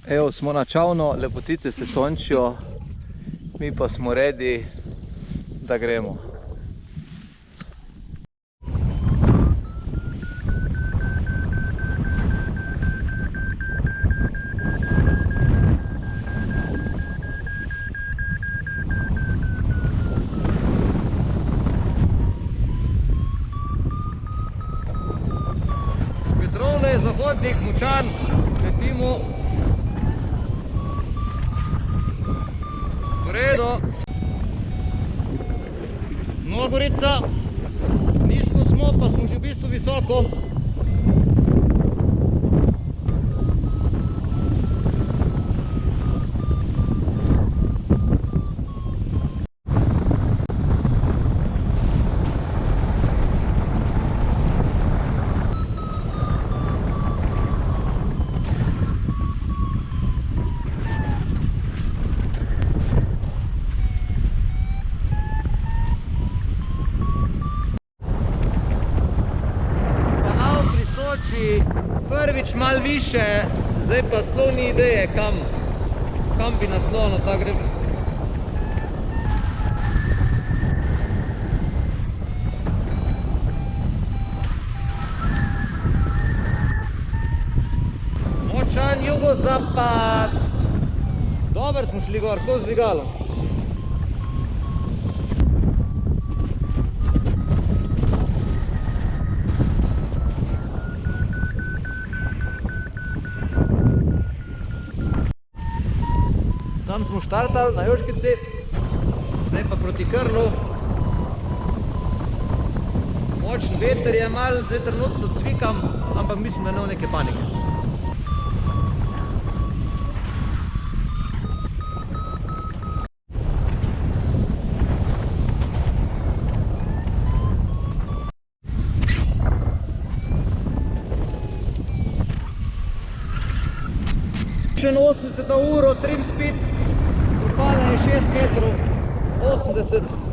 Evo, smo na čavnu, lepotice se sončijo, mi pa smo ready, da gremo. Vetrovno je zahodnik, močan, letimo. V redu. Nova Gorica, nizko smo, pa smo že v bistvu visoko. Prvič malo više, zdaj pa sploh ni ideje, kam bi naslonil ta greben. Močan jugozapad. Dobro smo šli gor, ko z dvigalom. Tam smo štartali na Joškici, zdaj pa proti Krlu. Močen veter je malo, zdaj trenutno cvikam, ampak mislim, da ne neke panike. Še 80 na uro, trim speed. Upala je 6 metrov, 80.